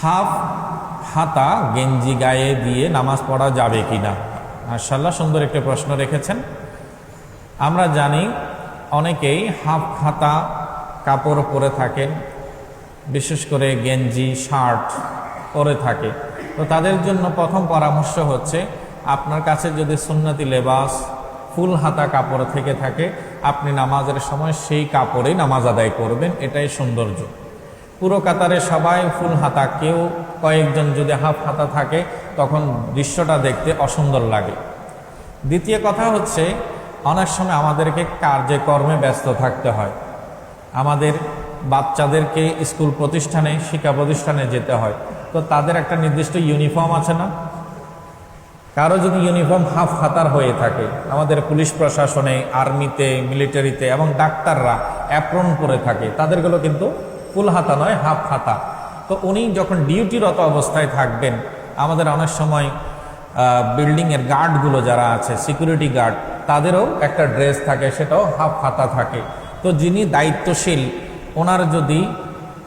Half হাতা গেঞ্জি গায়ে দিয়ে নামাজ পড়া যাবে কিনা? মাশাআল্লাহ, সুন্দর একটা প্রশ্ন রেখেছেন। আমরা জানি অনেকেই হাফ হাতা কাপড় পরে থাকেন, বিশেষ করে গেঞ্জি শার্ট পরে থাকে। তো তাদের জন্য প্রথম পরামর্শ হচ্ছে, আপনার কাছে যদি সুন্নতি লেবাস ফুল হাতা কাপড় থেকে থাকে, আপনি নামাজের সময় সেই কাপড়েই নামাজ আদায় করবেন, এটাই সৌন্দর্য। পুরো কাতারে সবাই ফুল হাতা, কেউ কয়েকজন যদি হাফ হাতা থাকে তখন দৃশ্যটা দেখতে অসুন্দর লাগে। দ্বিতীয় কথা হচ্ছে, অনেক সময় আমাদেরকে কার্যকর্মে ব্যস্ত থাকতে হয়, আমাদের বাচ্চাদেরকে স্কুল প্রতিষ্ঠানে শিক্ষা প্রতিষ্ঠানে যেতে হয়, তো তাদের একটা নির্দিষ্ট ইউনিফর্ম আছে না? কারো যদি ইউনিফর্ম হাফ হাতার হয়ে থাকে, আমাদের পুলিশ প্রশাসনে, আর্মিতে, মিলিটারিতে এবং ডাক্তাররা অ্যাপ্রন পরে থাকে, তাদেরগুলো কিন্তু ফুল হাতা নয়, হাফ হাতা। তো উনি যখন ডিউটিরত অবস্থায় থাকবেন, আমাদের অনেক সময় বিল্ডিংয়ের গার্ডগুলো যারা আছে, সিকিউরিটি গার্ড, তাদেরও একটা ড্রেস থাকে, সেটাও হাফ হাতা থাকে। তো যিনি দায়িত্বশীল, ওনার যদি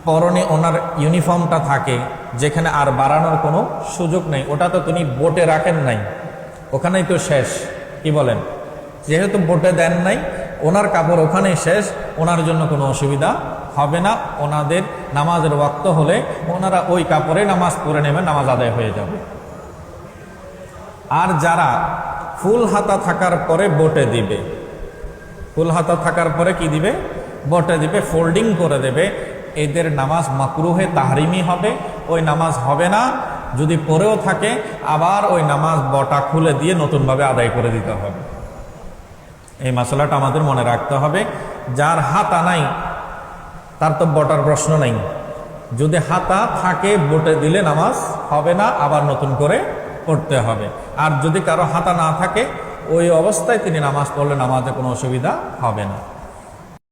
পরনে ওনার ইউনিফর্মটা থাকে, যেখানে আর বাড়ানোর কোনো সুযোগ নেই, ওটা তো তিনি বোটে রাখেন নাই, ওখানেই তো শেষ। কি বলেন? যেহেতু বোটে দেন নাই, ওনার কাপড় ওখানেই শেষ, ওনার জন্য কোনো অসুবিধা হবে না। ওনাদের নামাজের ওয়াক্ত হলে ওনারা ওই কাপড়ে নামাজ পড়ে নেবেন, নামাজ আদায় হয়ে যাবে। আর যারা ফুল হাতা থাকার পরে বোটে দিবে, ফুল হাতা থাকার পরে কি দিবে? বোটে দিবে, ফোল্ডিং করে দেবে, এদের নামাজ মাকরুহে তাহরিমি হবে, ওই নামাজ হবে না। যদি পরেও থাকে, আবার ওই নামাজ বটা খুলে দিয়ে নতুনভাবে আদায় করে দিতে হবে। এই মশলাটা আমাদের মনে রাখতে হবে। যার হাতা নাই তার তো বটার প্রশ্ন নাই, যদি হাতা থাকে বোটে দিলে নামাজ হবে না, আবার নতুন করে পড়তে হবে। আর যদি কারো হাতা না থাকে, ওই অবস্থায় তিনি নামাজ পড়লে নামাজে কোনো অসুবিধা হবে না।